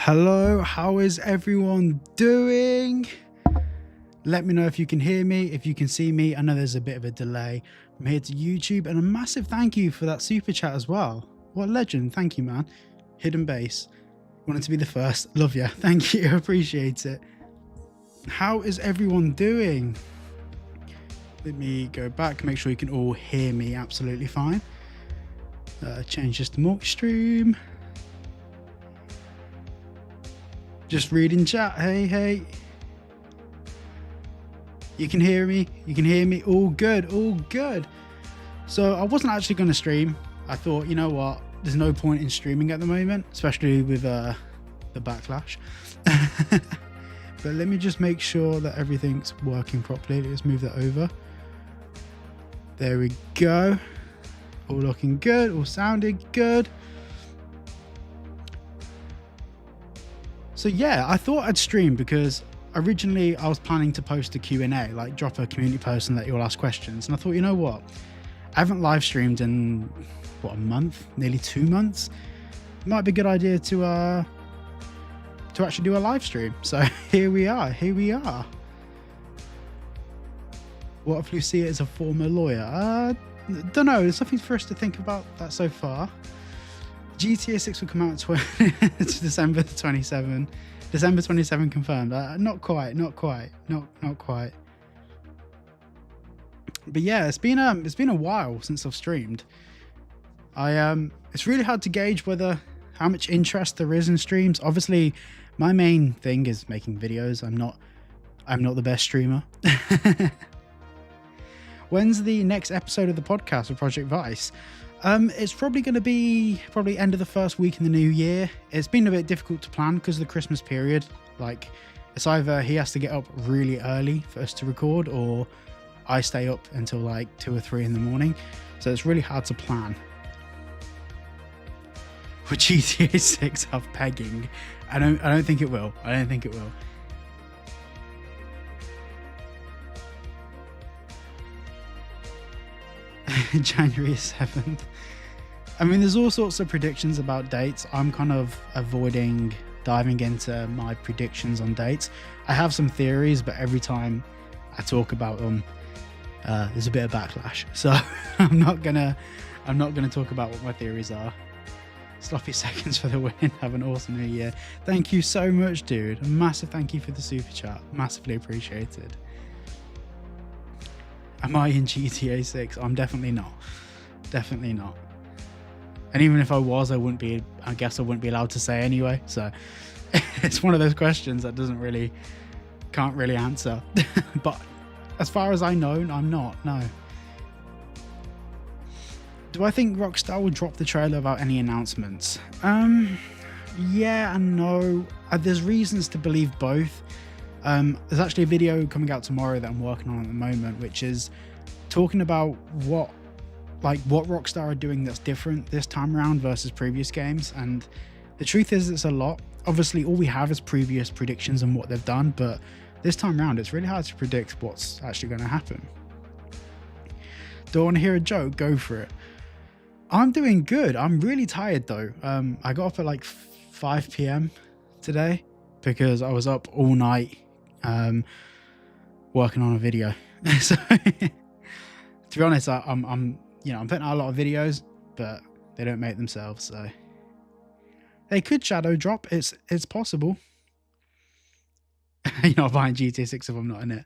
Hello, how is everyone doing? Let me know if you can hear me, if you can see me. I know there's a bit of a delay from here to YouTube, and a massive thank you for that super chat as well. What a legend. Thank you, man. Hidden base. Wanted to be the first. Love ya. Thank you. Appreciate it. How is everyone doing? Let me go back, make sure you can all hear me absolutely fine. Change this to multi-stream. Just reading chat. Hey. You can hear me. You can hear me. All good. All good. So I wasn't actually going to stream. I thought, you know what? There's no point in streaming at the moment, especially with the backlash. But let me just make sure that everything's working properly. Let's move that over. There we go. All looking good. All sounding good. So yeah, I thought I'd stream because originally I was planning to post a Q&A, like drop a community post and let you all ask questions. And I thought, you know what? I haven't live streamed in, what, a month? Nearly 2 months? It might be a good idea to actually do a live stream. So here we are. What if Lucia is a former lawyer? Don't know. There's nothing for us to think about that so far. GTA 6 will come out December 27. December 27 confirmed. Not quite. But yeah, it's been a while since I've streamed. It's really hard to gauge how much interest there is in streams. Obviously, my main thing is making videos. I'm not the best streamer. When's the next episode of the podcast of Project Vice? It's probably going to be end of the first week in the new year. It's been a bit difficult to plan because of the Christmas period. Like, it's either he has to get up really early for us to record, or I stay up until like 2 or 3 in the morning. So it's really hard to plan. Would GTA 6 have pegging? I don't think it will. January 7th. I mean, there's all sorts of predictions about dates. I'm kind of avoiding diving into my predictions on dates. I have some theories, but every time I talk about them, there's a bit of backlash. So I'm not gonna talk about what my theories are. Sloppy seconds for the win. Have an awesome new year. Thank you so much, dude. A massive thank you for the super chat. Massively appreciated. Am I in GTA 6? I'm definitely not. Definitely not. And even if I was, I guess I wouldn't be allowed to say anyway. So it's one of those questions that can't really answer. But as far as I know, I'm not, no. Do I think Rockstar will drop the trailer without any announcements? Yeah and no. There's reasons to believe both. There's actually a video coming out tomorrow that I'm working on at the moment, which is talking about what Rockstar are doing that's different this time around versus previous games. And the truth is, it's a lot. Obviously, all we have is previous predictions on what they've done, but this time around, it's really hard to predict what's actually going to happen. Do I want to hear a joke? Go for it. I'm doing good. I'm really tired though. I got up at like 5 p.m. today because I was up all night working on a video. So to be honest, I'm putting out a lot of videos, but they don't make themselves, so they could shadow drop. It's possible. You're not buying GTA 6 if I'm not in it.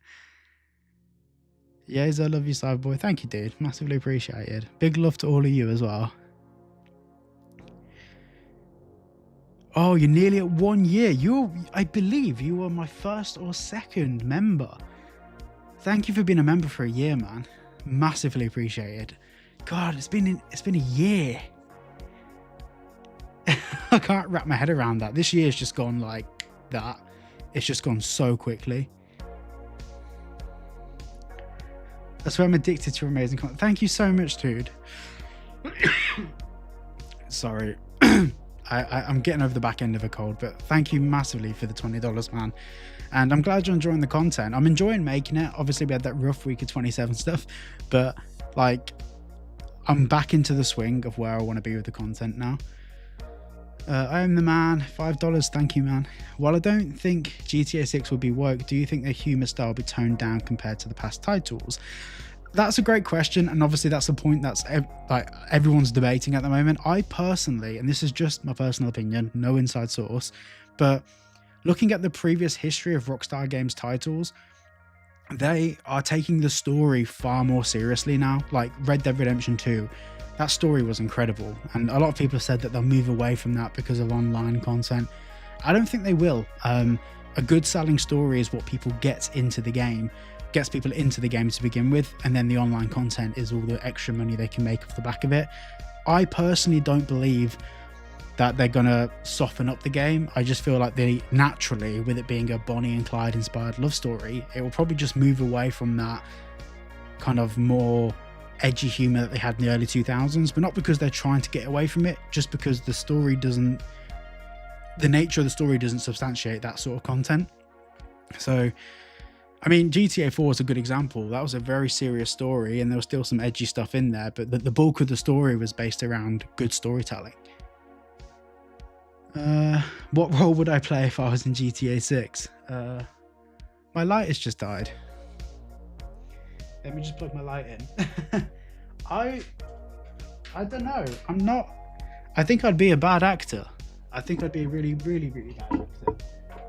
Yes, I love you, Cyberboy. Thank you, dude. Massively appreciated. Big love to all of you as well. Oh, you're nearly at 1 year. I believe you were my first or second member. Thank you for being a member for a year, man. Massively appreciated. God, it's been a year. I can't wrap my head around that. This year's just gone like that. It's just gone so quickly. That's why I'm addicted to your amazing content. Thank you so much, dude. Sorry. I'm getting over the back end of a cold, but thank you massively for the $20, man. And I'm glad you're enjoying the content. I'm enjoying making it. Obviously, we had that rough week of 27 stuff, but like, I'm back into the swing of where I want to be with the content now. I am the man, $5, thank you, man. While I don't think GTA 6 will be woke, do you think their humour style will be toned down compared to the past titles? That's a great question, and obviously that's a point that's like everyone's debating at the moment. I personally, and this is just my personal opinion, no inside source, but looking at the previous history of Rockstar Games titles, they are taking the story far more seriously now. Like Red Dead Redemption 2, that story was incredible, and a lot of people have said that they'll move away from that because of online content. I don't think they will. A good selling story is what people gets people into the game to begin with, and then the online content is all the extra money they can make off the back of it. I personally don't believe that they're gonna soften up the game. I just feel like they naturally, with it being a Bonnie and Clyde inspired love story, it will probably just move away from that kind of more edgy humor that they had in the early 2000s, but not because they're trying to get away from it, just because the nature of the story doesn't substantiate that sort of content. So I mean, GTA 4 is a good example. That was a very serious story, and there was still some edgy stuff in there, but the bulk of the story was based around good storytelling. What role would I play if I was in GTA 6? My light has just died. Let me just plug my light in. I don't know. I think I'd be a bad actor. I think I'd be a really, really, really bad actor.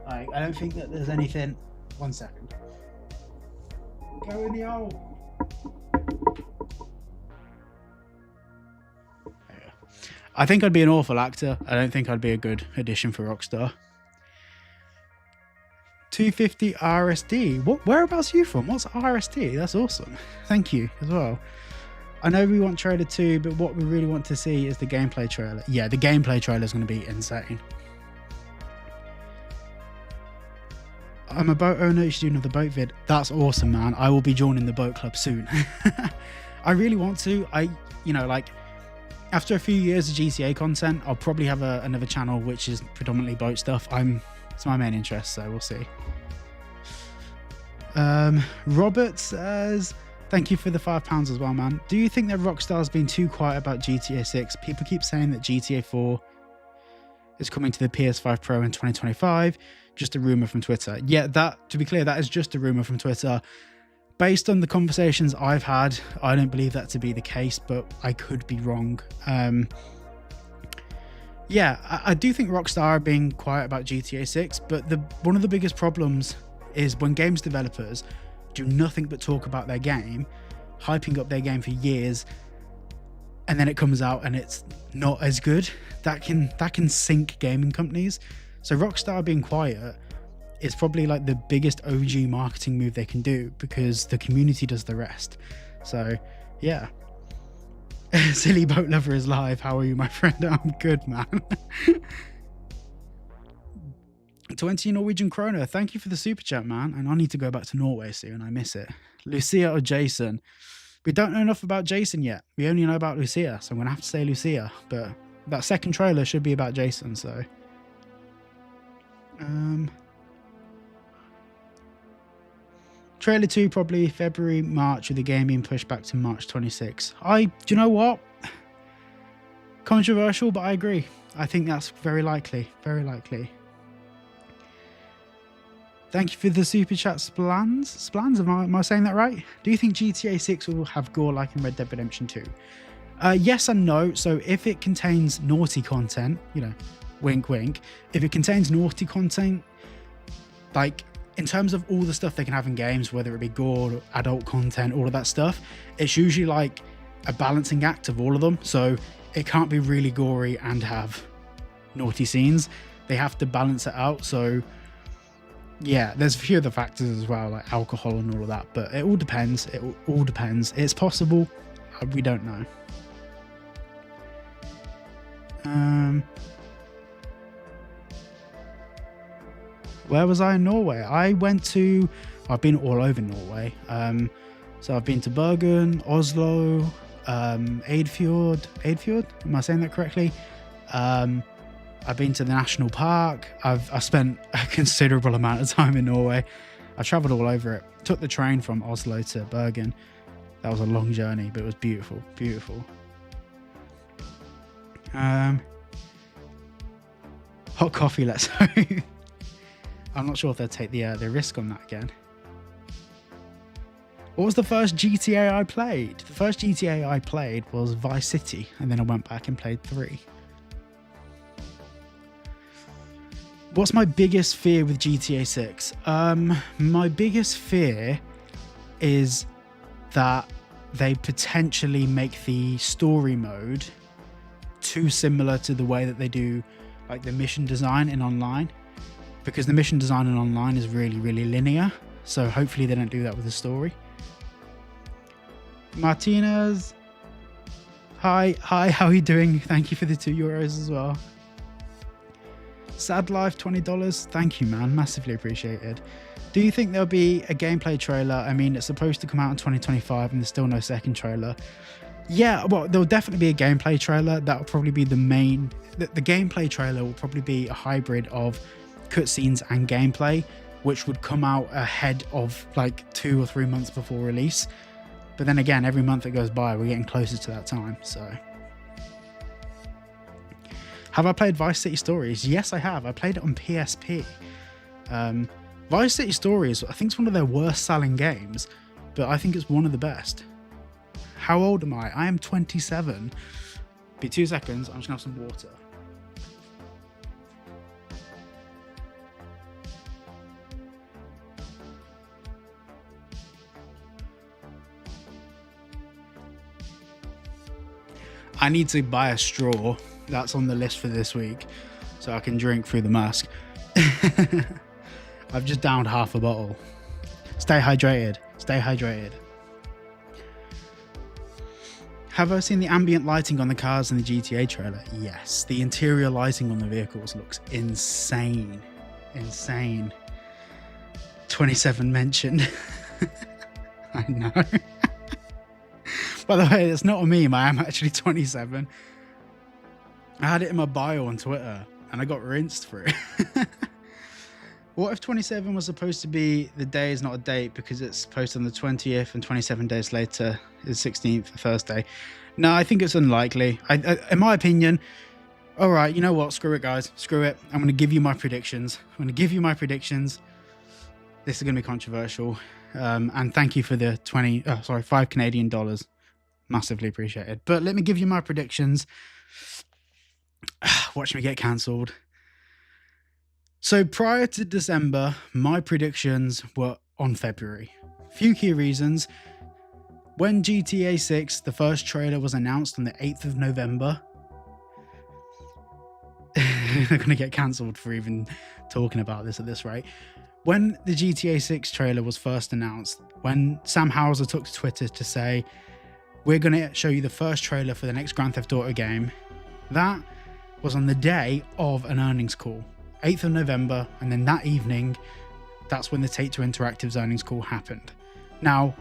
Like, I don't think that there's anything. 1 second. Go in the hole. I think I'd be an awful actor. I don't think I'd be a good addition for Rockstar. 250 RSD. Whereabouts are you from? What's RSD? That's awesome. Thank you as well. I know we want trailer 2, but what we really want to see is the gameplay trailer. Yeah, the gameplay trailer is going to be insane. I'm a boat owner, you should do another boat vid. That's awesome, man. I will be joining the boat club soon. I really want to. Like, after a few years of GTA content, I'll probably have another channel which is predominantly boat stuff. It's my main interest, so we'll see. Robert says, thank you for the £5 as well, man. Do you think that Rockstar's been too quiet about GTA 6? People keep saying that GTA 4 is coming to the PS5 Pro in 2025. Just a rumor from Twitter. Yeah, to be clear, that is just a rumor from Twitter. Based on the conversations I've had, I don't believe that to be the case, but I could be wrong. Yeah, I do think Rockstar are being quiet about GTA 6, but one of the biggest problems is when games developers do nothing but talk about their game, hyping up their game for years, and then it comes out and it's not as good. That can sink gaming companies. So Rockstar being quiet is probably like the biggest OG marketing move they can do, because the community does the rest. So yeah. Silly boat lover is live. How are you, my friend? I'm good, man. 20 Norwegian kroner. Thank you for the super chat, man. And I need to go back to Norway soon. I miss it. Lucia or Jason? We don't know enough about Jason yet. We only know about Lucia, so I'm gonna have to say Lucia. But that second trailer should be about Jason, so. Trailer 2 probably February, March, with the game being pushed back to March 26. Do you know what? Controversial, but I agree. I think that's very likely. Very likely. Thank you for the super chat, Splans. Splans, am I saying that right? Do you think GTA 6 will have gore like in Red Dead Redemption 2? Yes and no. So if it contains naughty content, wink wink, if it contains naughty content, like in terms of all the stuff they can have in games, whether it be gore, adult content, all of that stuff, it's usually like a balancing act of all of them. So it can't be really gory and have naughty scenes. They have to balance it out. So yeah, there's a few other factors as well, like alcohol and all of that, but it all depends. It all depends. It's possible. We don't know. Where was I in Norway? I've been all over Norway. So I've been to Bergen, Oslo, Eidfjord. Am I saying that correctly? I've been to the national park. I've spent a considerable amount of time in Norway. I traveled all over it. Took the train from Oslo to Bergen. That was a long journey, but it was beautiful, beautiful. Hot coffee, let's hope. I'm not sure if they'll take the risk on that again. What was the first GTA I played? The first GTA I played was Vice City, and then I went back and played 3. What's my biggest fear with GTA 6? My biggest fear is that they potentially make the story mode too similar to the way that they do like the mission design in online, because the mission design in online is really, really linear. So hopefully they don't do that with the story. Martinez, hi, how are you doing? Thank you for the €2 as well. Sad Life, $20. Thank you, man, massively appreciated. Do you think there'll be a gameplay trailer? I mean, it's supposed to come out in 2025 and there's still no second trailer. Yeah, well, there'll definitely be a gameplay trailer. That'll probably be the main. The gameplay trailer will probably be a hybrid of cutscenes and gameplay, which would come out ahead of like 2 or 3 months before release. But then again, every month that goes by, we're getting closer to that time. So, have I played Vice City Stories? Yes, I have. I played it on PSP. Vice City Stories, I think it's one of their worst selling games, but I think it's one of the best. How old am I? I am 27. Be 2 seconds. I'm just gonna have some water. I need to buy a straw. That's on the list for this week, so I can drink through the mask. I've just downed half a bottle. Stay hydrated. Stay hydrated. Have I seen the ambient lighting on the cars in the GTA trailer? Yes. The interior lighting on the vehicles looks insane. Insane. 27 mentioned. I know. By the way, it's not a meme. I am actually 27. I had it in my bio on Twitter and I got rinsed for it. What if 27 was supposed to be the day is not a date because it's posted on the 20th and 27 days later is 16th, Thursday? No, I think it's unlikely. In my opinion, all right, you know what? Screw it, guys. Screw it. I'm going to give you my predictions. This is going to be controversial. And thank you for the $5 Canadian. Massively appreciated. But let me give you my predictions. Watch me get cancelled. So prior to December, my predictions were on February. Few key reasons. When GTA 6, the first trailer was announced on the 8th of November. They're going to get cancelled for even talking about this at this rate. When the GTA 6 trailer was first announced, when Sam Houser took to Twitter to say, we're going to show you the first trailer for the next Grand Theft Auto game, that was on the day of an earnings call. 8th of November, and then that evening, that's when the Take-Two Interactive's earnings call happened. Now,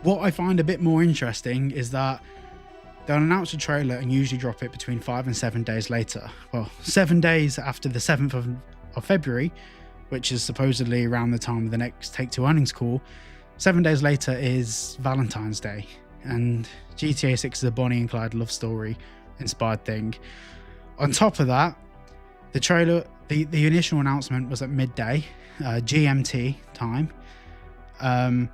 what I find a bit more interesting is that they'll announce a trailer and usually drop it between 5 and 7 days later. Well, 7 days after the 7th of February, which is supposedly around the time of the next Take-Two earnings call. 7 days later is Valentine's Day, and GTA 6 is a Bonnie and Clyde love story inspired thing. On top of that, the trailer, the initial announcement was at midday, GMT time, and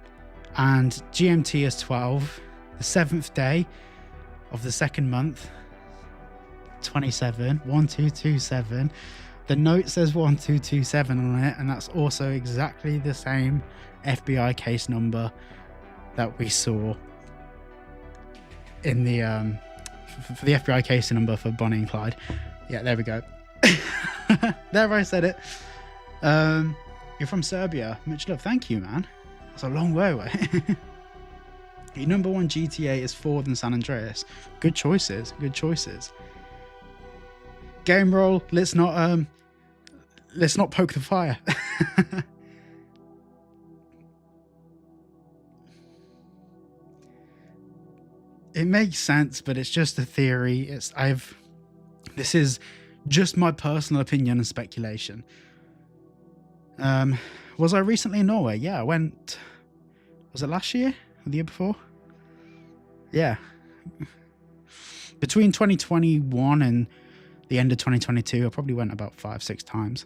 GMT is 12, the 7th day of the second month, 27, 1227. The note says 1227 on it, and that's also exactly the same FBI case number that we saw in the for the FBI case number for Bonnie and Clyde. Yeah, there we go. There, I said it. You're from Serbia. Much love. Thank you, man. That's a long way away. Your number one GTA is Ford and San Andreas. Good choices. Good choices. Game roll. Let's not poke the fire. It makes sense, but it's just a theory. This is just my personal opinion and speculation. Was I recently in Norway? Yeah, I went. Was it last year or the year before? Yeah. Between 2021 and the end of 2022. I probably went about 5-6 times.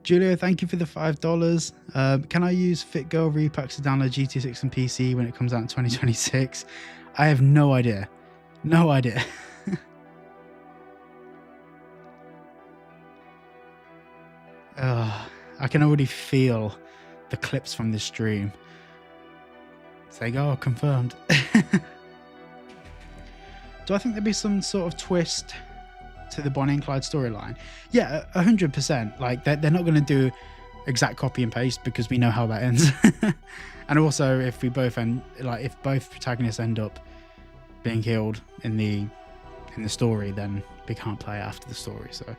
Julio, thank you for the $5. Can I use FitGirl repacks to download GTA 6 and PC when it comes out in 2026? I have no idea. No idea. I can already feel the clips from this stream. It's like, oh, confirmed. Do I think there'd be some sort of twist to the Bonnie and Clyde storyline? Yeah, 100%. Like, they're not going to do exact copy and paste because we know how that ends. And also, if we both end, like, if both protagonists end up being killed in the story, then we can't play after the story. So,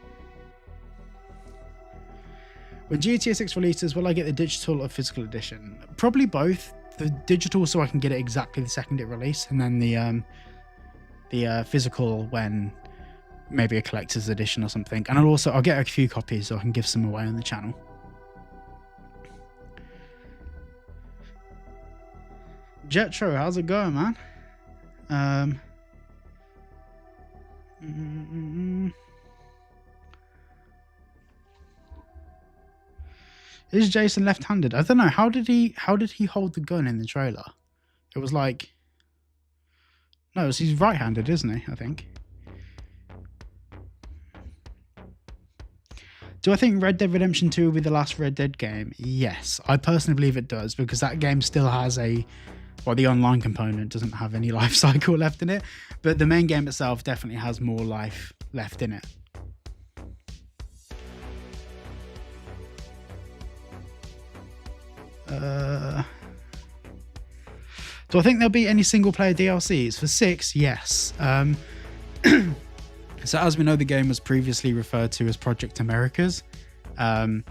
when GTA 6 releases, will I get the digital or physical edition? Probably both. The digital so I can get it exactly the second it released, and then the physical when maybe a collector's edition or something. And I'll get a few copies so I can give some away on the channel. Jetro, how's it going, man? Is Jason left-handed? I don't know. How did he hold the gun in the trailer? It was like, no, he's right-handed, isn't he? I think. Do I think Red Dead Redemption 2 will be the last Red Dead game? Yes, I personally believe it does, because that game still has the online component doesn't have any life cycle left in it, but the main game itself definitely has more life left in it. Do I think there'll be any single player DLCs for 6? Yes. So as we know, the game was previously referred to as Project Americas, and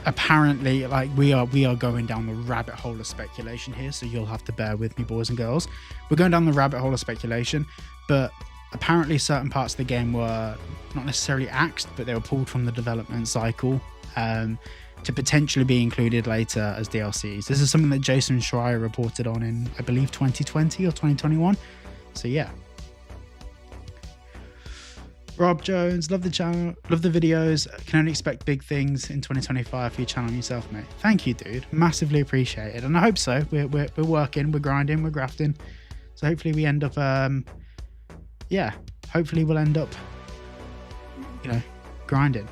apparently, like, we are going down the rabbit hole of speculation here, so you'll have to bear with me, boys and girls. We're going down the rabbit hole of speculation, but apparently certain parts of the game were not necessarily axed, but they were pulled from the development cycle to potentially be included later as DLCs. This is something that Jason Schreier reported on in, I believe, 2020 or 2021. So yeah. Rob Jones, love the channel, love the videos. Can only expect big things in 2025 for your channel and yourself, mate. Thank you, dude. Massively appreciated, and I hope so. We're working, we're grinding, we're grafting. So hopefully we end up, yeah. Hopefully we'll end up, you know, grinding.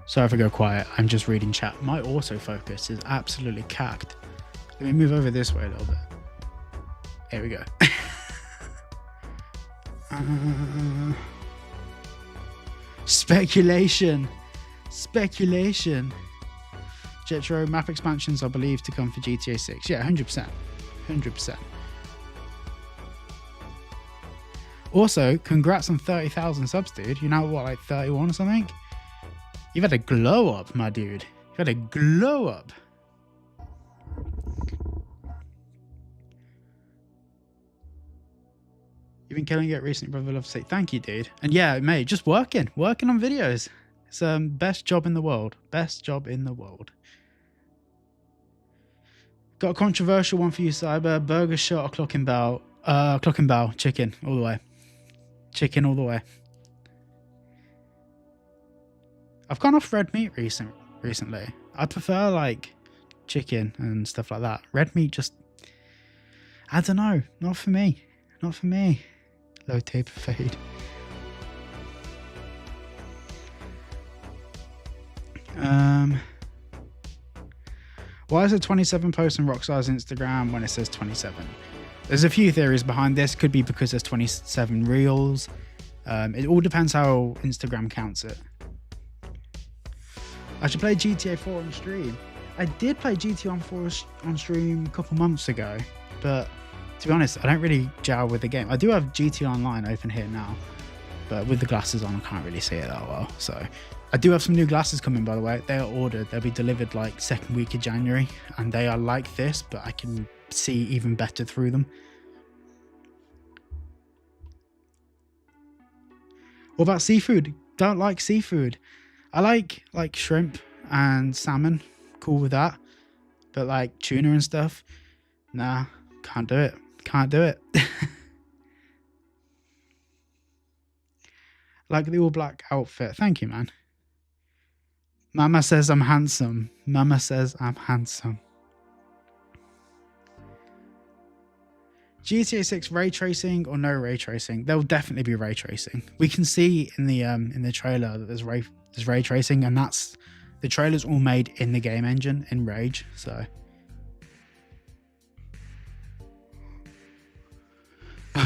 Sorry if I go quiet. I'm just reading chat. My autofocus is absolutely cacked. Let me move over this way a little bit. Here we go. Speculation. Jetro, map expansions are believed to come for GTA 6. Yeah, 100%. 100%. Also, congrats on 30,000 subs, dude. You're now, what, like 31 or something? You've had a glow up, my dude. You've had a glow up. You've been killing it recently, brother. Love to say thank you, dude. And yeah, mate, just working on videos. It's best job in the world. Best job in the world. Got a controversial one for you, Cyber. Burger shot or clock and bow? Clock and bow. Chicken all the way. Chicken all the way. I've gone off red meat recently. I prefer like chicken and stuff like that. Red meat just, I don't know. Not for me. Not for me. Low taper fade. Why is it 27 posts on Rockstar's Instagram when it says 27? There's a few theories behind this. Could be because there's 27 reels. It all depends how Instagram counts it. I should play GTA 4 on stream. I did play GTA 4 on stream a couple months ago, but to be honest, I don't really gel with the game. I do have GTA Online open here now, but with the glasses on, I can't really see it that well. So I do have some new glasses coming, by the way. They are ordered. They'll be delivered like second week of January, and they are like this, but I can see even better through them. What about seafood? don't like seafood. I like shrimp and salmon, cool with that. But like tuna and stuff, nah, can't do it. Can't do it. Like the all black outfit. Thank you, man. Mama says I'm handsome. Mama says I'm handsome. GTA 6 ray tracing or no ray tracing? There'll definitely be ray tracing. We can see in the trailer that there's ray tracing, and that's the trailer's all made in the game engine in Rage. So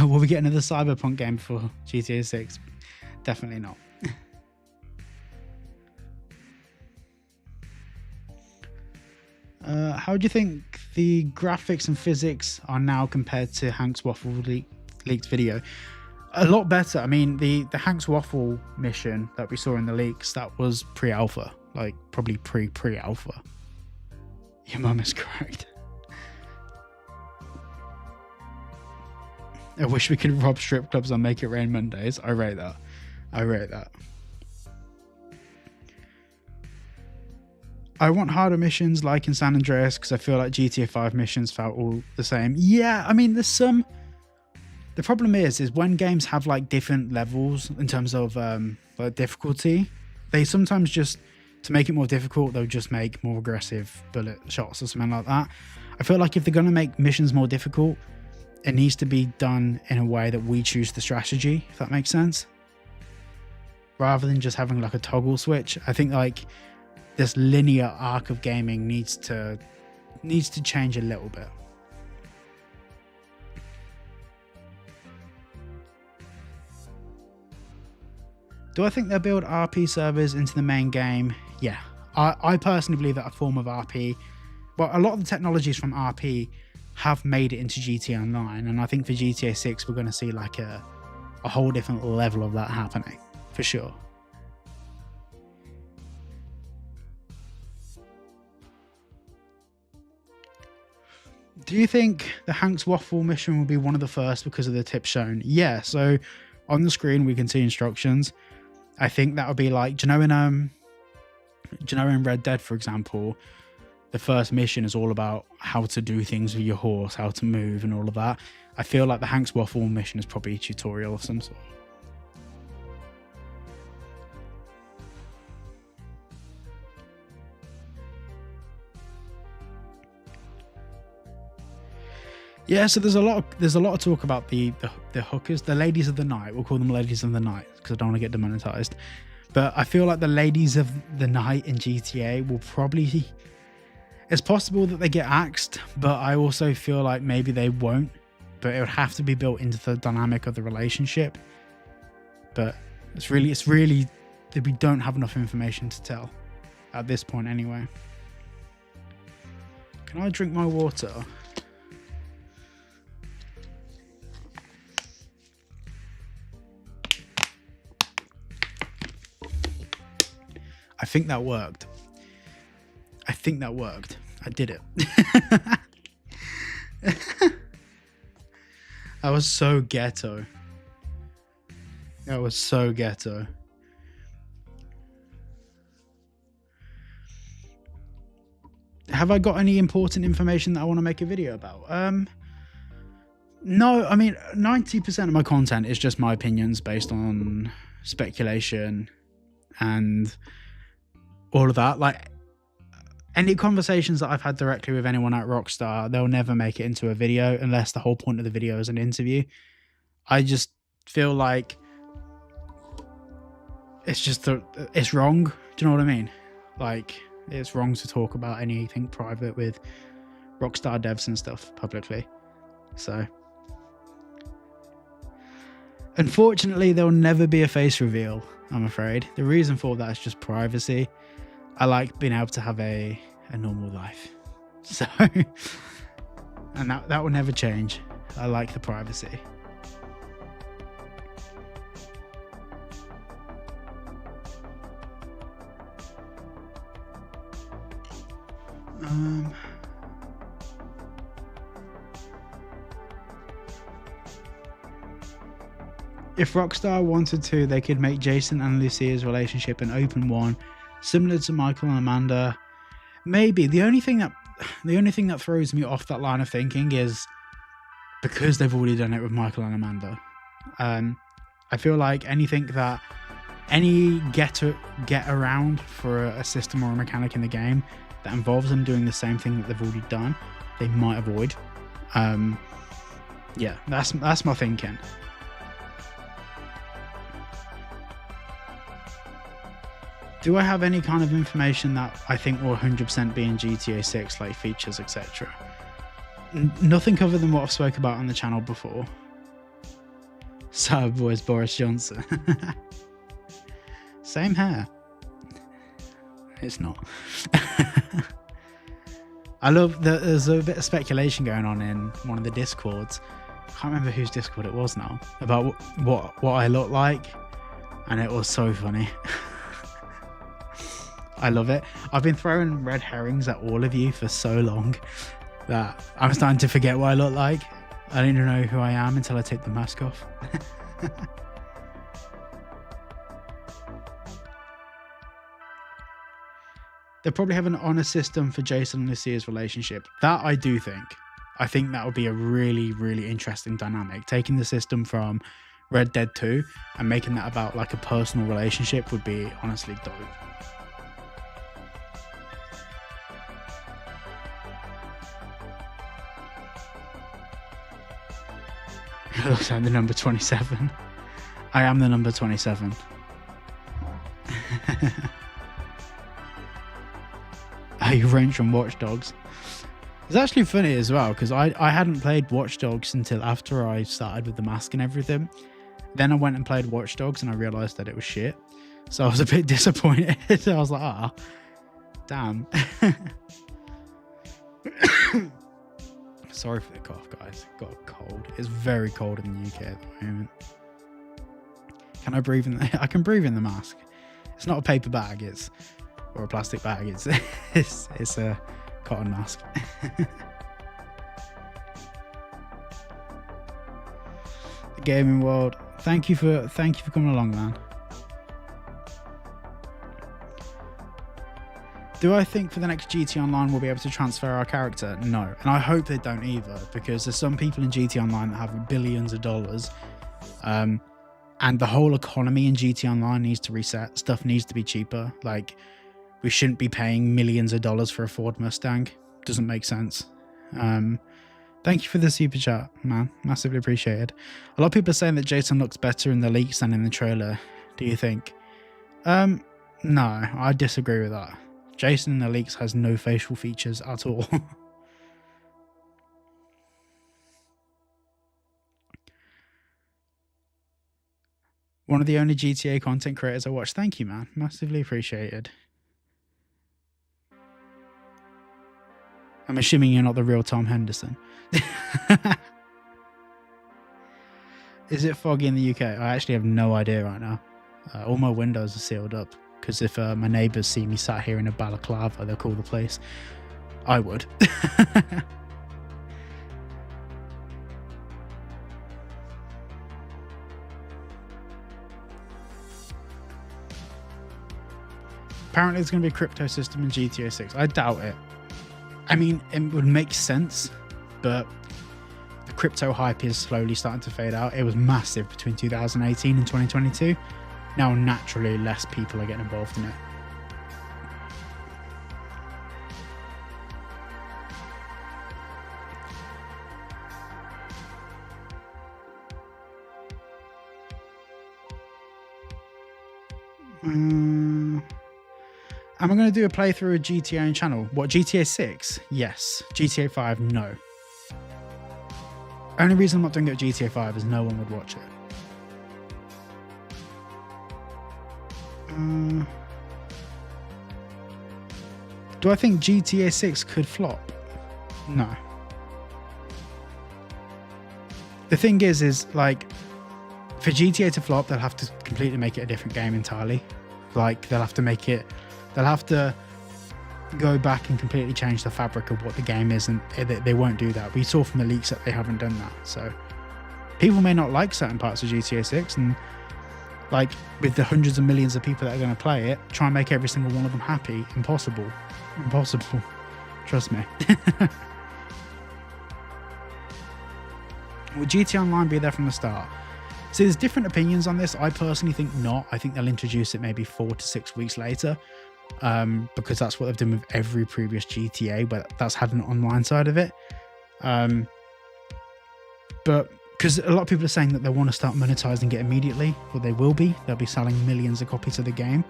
will we get another Cyberpunk game before GTA 6? Definitely not. How do you think the graphics and physics are now compared to Hank's Waffle leaked video? A lot better. I mean, the Hank's Waffle mission that we saw in the leaks, that was pre-alpha, like probably pre-alpha. Your mum is correct. I wish we could rob strip clubs on Make It Rain Mondays. I rate that. I rate that. I want harder missions like in San Andreas because I feel like GTA 5 missions felt all the same. Yeah, I mean, there's some... The problem is when games have like different levels in terms of like difficulty, they sometimes just, to make it more difficult, they'll just make more aggressive bullet shots or something like that. I feel like if they're going to make missions more difficult, it needs to be done in a way that we choose the strategy, if that makes sense. Rather than just having like a toggle switch. I think like this linear arc of gaming needs to change a little bit. Do I think they'll build RP servers into the main game? Yeah. I personally believe that a form of RP, well, a lot of the technologies from RP have made it into GTA Online, and I think for GTA 6 we're going to see like a whole different level of that happening, for sure. Do you think the Hank's Waffle mission will be one of the first because of the tips shown? Yeah, so on the screen we can see instructions. I think that would be like, do you know in Red Dead, for example, the first mission is all about how to do things with your horse, how to move and all of that. I feel like the Hank's Waffle mission is probably a tutorial of some sort. Yeah, so there's a lot of talk about the hookers, the ladies of the night. We'll call them ladies of the night because I don't want to get demonetized. But I feel like the ladies of the night in GTA will probably... It's possible that they get axed, but I also feel like maybe they won't. But it would have to be built into the dynamic of the relationship. But it's really that we don't have enough information to tell at this point anyway. Can I drink my water? I think that worked. I did it. I was so ghetto. That was so ghetto. Have I got any important information that I want to make a video about? No, I mean, 90% of my content is just my opinions based on speculation and all of that. Like, any conversations that I've had directly with anyone at Rockstar, they'll never make it into a video unless the whole point of the video is an interview. I just feel like it's wrong. Do you know what I mean? Like, it's wrong to talk about anything private with Rockstar devs and stuff publicly. So, unfortunately, there'll never be a face reveal, I'm afraid. The reason for that is just privacy. I like being able to have a normal life. So, and that will never change. I like the privacy. If Rockstar wanted to, they could make Jason and Lucia's relationship an open one, similar to Michael and Amanda. Maybe. The only thing that throws me off that line of thinking is because they've already done it with Michael and Amanda. I feel like anything that any get around for a system or a mechanic in the game that involves them doing the same thing that they've already done, they might avoid. Yeah, that's my thinking. Do I have any kind of information that I think will 100% be in GTA 6, like features, etc.? Nothing other than what I've spoke about on the channel before. So, boys, Boris Johnson. Same hair. It's not. I love that there's a bit of speculation going on in one of the Discords. I can't remember whose Discord it was now, about what I look like, and it was so funny. I love it. I've been throwing red herrings at all of you for so long that I'm starting to forget what I look like. I don't even know who I am until I take the mask off. They'll probably have an honor system for Jason and Lucia's relationship. That I do think. I think that would be a really, really interesting dynamic. Taking the system from Red Dead 2 and making that about like a personal relationship would be honestly dope. It looks like the number 27. I am the number 27. You range from Watch Dogs. It's actually funny as well because I hadn't played Watch Dogs until after I started with the mask and everything. Then I went and played Watch Dogs and I realised that it was shit. So I was a bit disappointed. I was like, ah, damn. Sorry for the cough, guys. Got a cold. It's very cold in the UK at the moment. Can I breathe in I can breathe in the mask. It's not a paper bag, or a plastic bag. It's a cotton mask. The gaming world. Thank you for coming along, man. Do I think for the next GT Online we'll be able to transfer our character? No. And I hope they don't either, because there's some people in GT Online that have billions of dollars. And the whole economy in GT Online needs to reset. Stuff needs to be cheaper. Like, we shouldn't be paying millions of dollars for a Ford Mustang. Doesn't make sense. Thank you for the super chat, man. Massively appreciated. A lot of people are saying that Jason looks better in the leaks than in the trailer. Do you think? No, I disagree with that. Jason in the leaks has no facial features at all. One of the only GTA content creators I watch. Thank you, man. Massively appreciated. I'm assuming you're not the real Tom Henderson. Is it foggy in the UK? I actually have no idea right now. All my windows are sealed up. Because if my neighbours see me sat here in a balaclava, they'll call the police. I would. Apparently there's going to be a crypto system in GTA 6. I doubt it. I mean, it would make sense, but the crypto hype is slowly starting to fade out. It was massive between 2018 and 2022. Now, naturally, less people are getting involved in it. Am I going to do a playthrough of GTA on channel? What, GTA 6? Yes. GTA 5? No. Only reason I'm not doing it with GTA 5 is no one would watch it. Do I think GTA 6 could flop? No. The thing is like, for GTA to flop, they'll have to completely make it a different game entirely. Like, they'll have to go back and completely change the fabric of what the game is, and they won't do that. We saw from the leaks that they haven't done that, so People may not like certain parts of GTA 6, and like with the hundreds of millions of people that are going to play it, try and make every single one of them happy. Impossible. Impossible. Trust me. Will GTA Online be there from the start? So there's different opinions on this. I personally think not. I think they'll introduce it maybe 4 to 6 weeks later, because that's what they've done with every previous GTA, but that's had an online side of it. But because a lot of people are saying that they want to start monetizing it immediately, well, they will be. They'll be selling millions of copies of the game.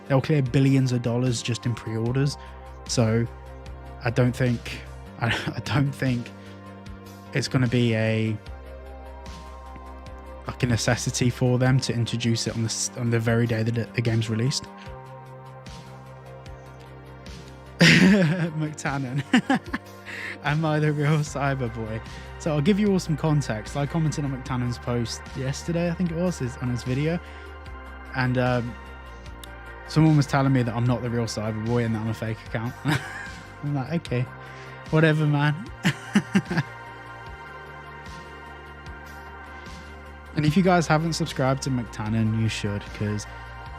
They'll clear billions of dollars just in pre-orders. So I don't think it's going to be a necessity for them to introduce it on the very day that the game's released. McTannon. Am I the real Cyberboy? So I'll give you all some context. I commented on McTannon's post yesterday, I think it was, on his video, and someone was telling me that I'm not the real Cyberboy and that I'm a fake account. I'm like, okay, whatever, man. And if you guys haven't subscribed to McTannon, you should, because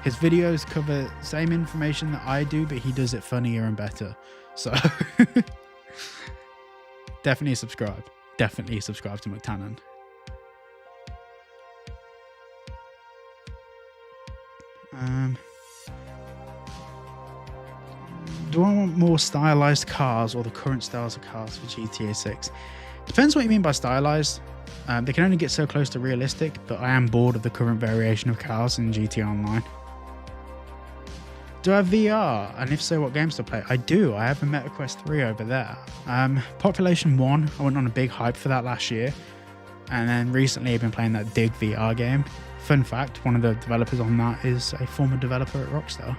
his videos cover the same information that I do, but he does it funnier and better. So definitely subscribe. Definitely subscribe to McTannon. Do I want more stylized cars or the current styles of cars for GTA 6? Depends what you mean by stylized. They can only get so close to realistic, but I am bored of the current variation of cars in GTA Online. Do I have VR? And if so, what games to play? I do. I have a MetaQuest 3 over there. Population 1, I went on a big hype for that last year. And then recently I've been playing that Dig VR game. Fun fact, one of the developers on that is a former developer at Rockstar.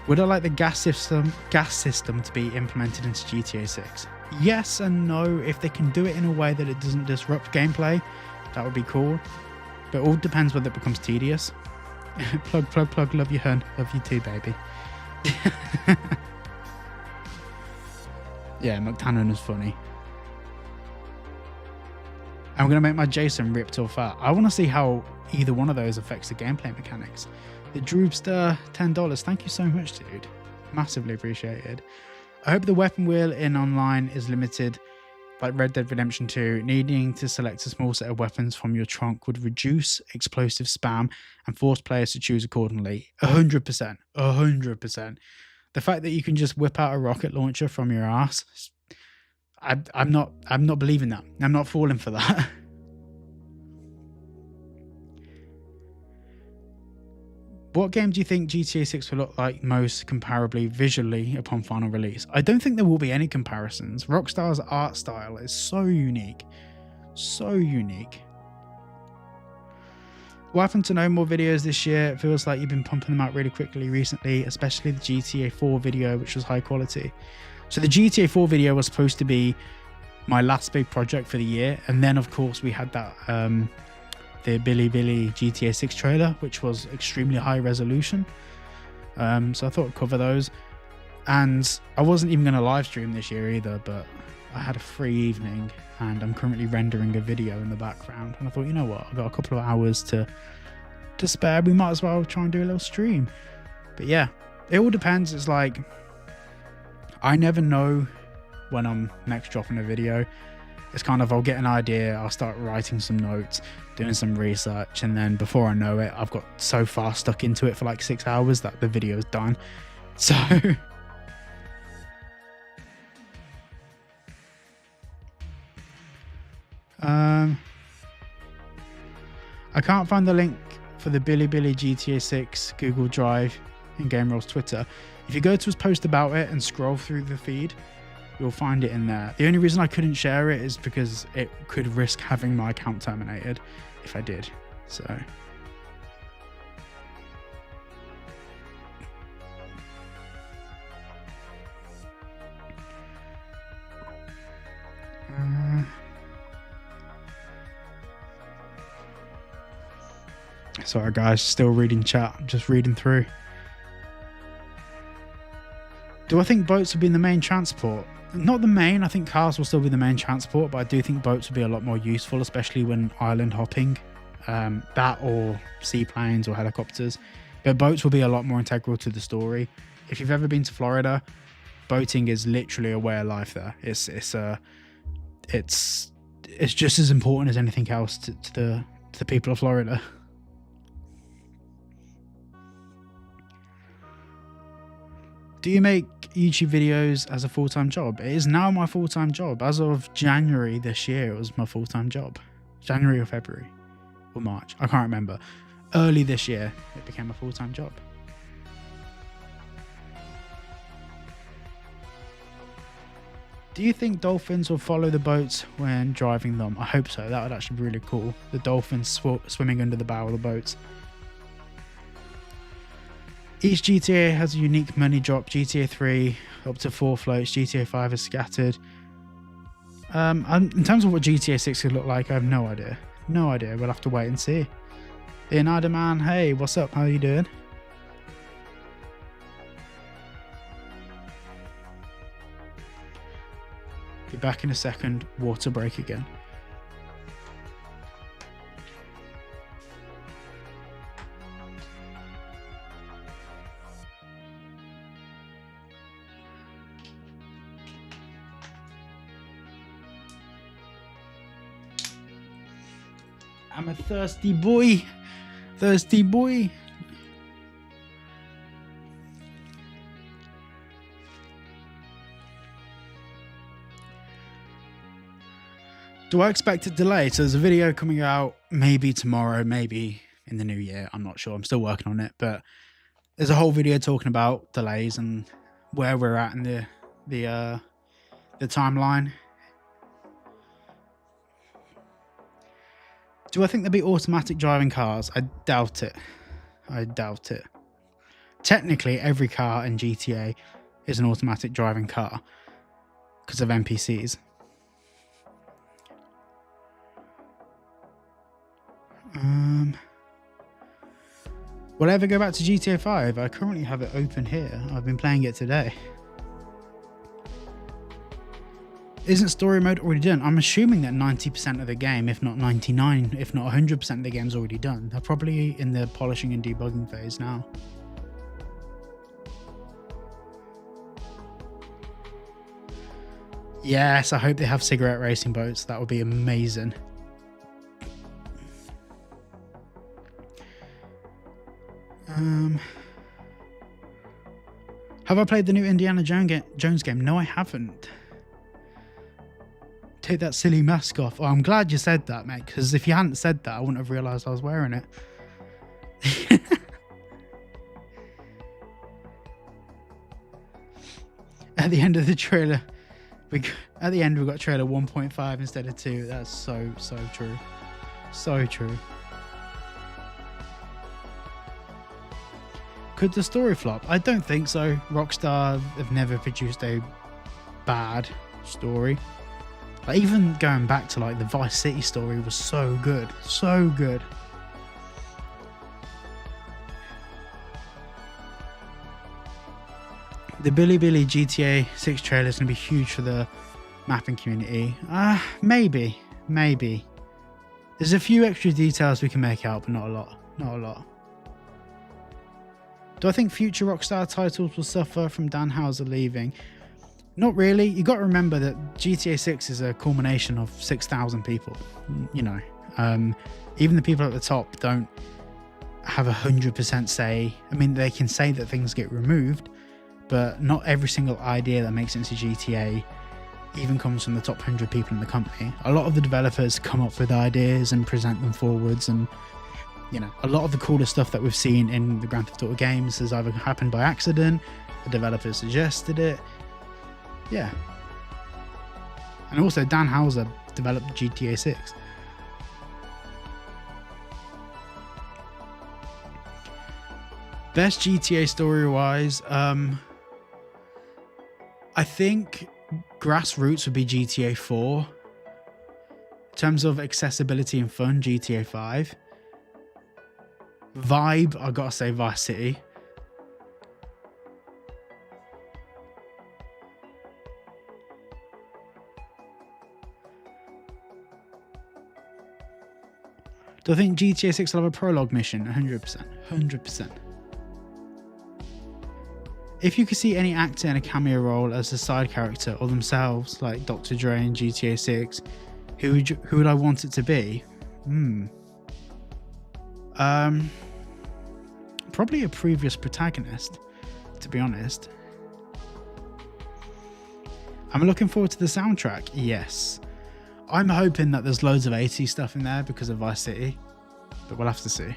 Would I like the gas system to be implemented into GTA 6? Yes and no. If they can do it in a way that it doesn't disrupt gameplay, that would be cool. But it all depends whether it becomes tedious. plug, love you, hun. Love you too, baby. Yeah, McTannon is funny. I'm going to make my Jason ripped or fat. I want to see how either one of those affects the gameplay mechanics. The Droopster, $10. Thank you so much, dude. Massively appreciated. I hope the weapon wheel in online is limited, like Red Dead Redemption 2. Needing to select a small set of weapons from your trunk would reduce explosive spam and force players to choose accordingly. 100%. 100%. The fact that you can just whip out a rocket launcher from your ass, I'm not believing that. I'm not falling for that. What game do you think GTA 6 will look like most comparably visually upon final release? I don't think there will be any comparisons. Rockstar's art style is so unique. So unique. What happened to no more videos this year? It feels like you've been pumping them out really quickly recently, especially the GTA 4 video, which was high quality. So the GTA 4 video was supposed to be my last big project for the year. And then, of course, we had that the Billy GTA 6 trailer, which was extremely high resolution. So I thought I'd cover those. And I wasn't even going to live stream this year either, but I had a free evening and I'm currently rendering a video in the background. And I thought, you know what, I've got a couple of hours to spare. We might as well try and do a little stream. But yeah, it all depends. It's like, I never know when I'm next dropping a video. It's kind of, I'll get an idea, I'll start writing some notes, doing some research, and then before I know it, I've got so far stuck into it for like 6 hours that the video's done. So I can't find the link for the Billy GTA 6 Google Drive in Game Roll's Twitter. If you go to his post about it and scroll through the feed, you'll find it in there. The only reason I couldn't share it is because it could risk having my account terminated if I did. So sorry guys, still reading chat. I'm just reading through. Do I think boats will be the main transport? Not the main. I think cars will still be the main transport, but I do think boats will be a lot more useful, especially when island hopping. That or seaplanes or helicopters. But boats will be a lot more integral to the story. If you've ever been to Florida, boating is literally a way of life there. It's just as important as anything else to the people of Florida. Do you make YouTube videos as a full-time job? It is now my full-time job. As of January this year, it was my full-time job. January or February or March, I can't remember. Early this year, it became a full-time job. Do you think dolphins will follow the boats when driving them? I hope so. That would actually be really cool. The dolphins swimming under the bow of the boats. Each GTA has a unique money drop. GTA 3 up to 4 floats. GTA 5 is scattered. In terms of what GTA 6 could look like, I have no idea. No idea. We'll have to wait and see. Leonardo man, hey, what's up? How are you doing? Be back in a second. Water break again. I'm a thirsty boy. Thirsty boy. Do I expect a delay? So there's a video coming out maybe tomorrow, maybe in the new year. I'm not sure. I'm still working on it, but there's a whole video talking about delays and where we're at in the timeline. Do I think there'll be automatic driving cars? I doubt it. I doubt it. Technically, every car in GTA is an automatic driving car because of NPCs. Will I ever go back to GTA 5? I currently have it open here. I've been playing it today. Isn't story mode already done? I'm assuming that 90% of the game, if not 99, if not 100% of the game's already done. They're probably in the polishing and debugging phase now. Yes, I hope they have cigarette racing boats. That would be amazing. Have I played the new Indiana Jones game? No, I haven't. Take that silly mask off. Oh, I'm glad you said that, mate, because if you hadn't said that, I wouldn't have realised I was wearing it. At the end of the trailer, we got trailer 1.5 instead of 2. That's so true. So true. Could the story flop? I don't think so. Rockstar have never produced a bad story. Like, even going back to like the Vice City story was so good. So good. The Bilibili GTA 6 trailer is going to be huge for the mapping community. Maybe. There's a few extra details we can make out, but not a lot. Not a lot. Do I think future Rockstar titles will suffer from Dan Houser leaving? Not really. You got to remember that GTA 6 is a culmination of 6,000 people. You know, even the people at the top don't have 100% say. I mean, they can say that things get removed, but not every single idea that makes it into GTA even comes from the top 100 people in the company. A lot of the developers come up with ideas and present them forwards, and you know, a lot of the coolest stuff that we've seen in the Grand Theft Auto games has either happened by accident, the developers suggested it. Yeah. And also Dan Houser developed GTA 6. Best GTA story-wise, I think Grassroots would be GTA 4. In terms of accessibility and fun, GTA 5. Vibe, I gotta say Vice City. Do I think GTA 6 will have a prologue mission? 100%. 100%. If you could see any actor in a cameo role as a side character or themselves, like Dr. Dre in GTA 6, who would I want it to be? Probably a previous protagonist, to be honest. I'm looking forward to the soundtrack. Yes. I'm hoping that there's loads of 80s stuff in there because of Vice City, but we'll have to see.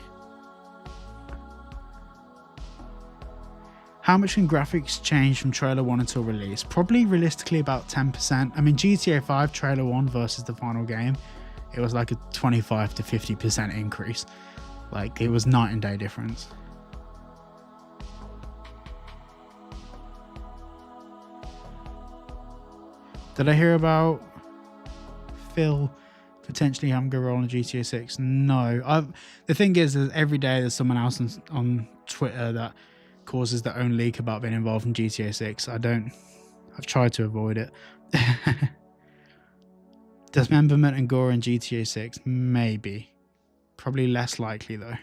How much can graphics change from trailer 1 until release? Probably realistically about 10%. I mean, GTA 5 trailer 1 versus the final game, it was like a 25 to 50% increase. Like, it was night and day difference. Did I hear about Phil potentially having a role in GTA 6? No. The thing is that every day there's someone else on Twitter that causes their own leak about being involved in GTA 6. I've tried to avoid it. Dismemberment and gore in GTA 6? Maybe. Probably less likely though.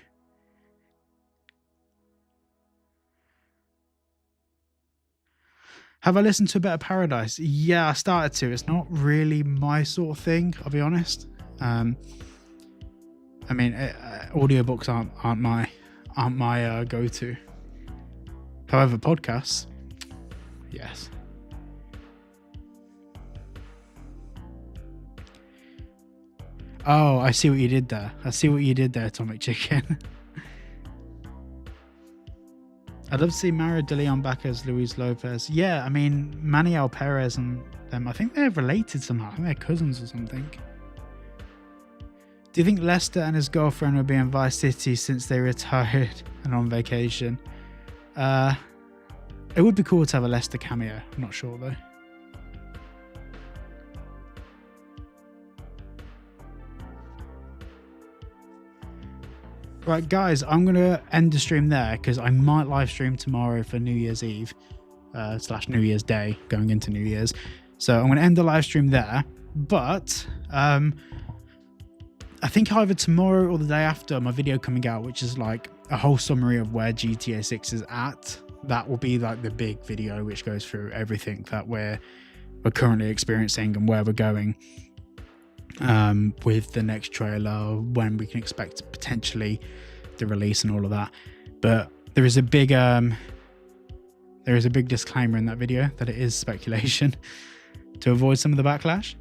Have I listened to A Better Paradise? Yeah, I started to. It's not really my sort of thing, I'll be honest. I mean, audiobooks aren't my go-to. However, podcasts, yes. Oh, I see what you did there. I see what you did there, Atomic Chicken. I'd love to see Mara de Leon back as Luis Lopez. Yeah, I mean, Manuel Perez and them, I think they're related somehow. I think they're cousins or something. Do you think Lester and his girlfriend will be in Vice City since they retired and on vacation? It would be cool to have a Lester cameo. I'm not sure though. Right, guys, I'm going to end the stream there because I might live stream tomorrow for New Year's Eve / New Year's Day going into New Year's. So I'm going to end the live stream there. But I think either tomorrow or the day after my video coming out, which is like a whole summary of where GTA 6 is at. That will be like the big video which goes through everything that we're currently experiencing and where we're going with the next trailer, when we can expect potentially the release and all of that. But there is a big disclaimer in that video that it is speculation to avoid some of the backlash.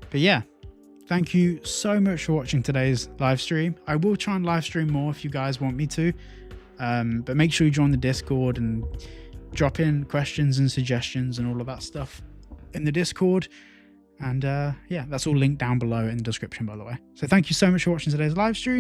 But yeah, thank you so much for watching today's live stream. I will try and live stream more if you guys want me to. But make sure you join the Discord and drop in questions and suggestions and all of that stuff in the Discord. And yeah, that's all linked down below in the description, by the way. So thank you so much for watching today's live stream.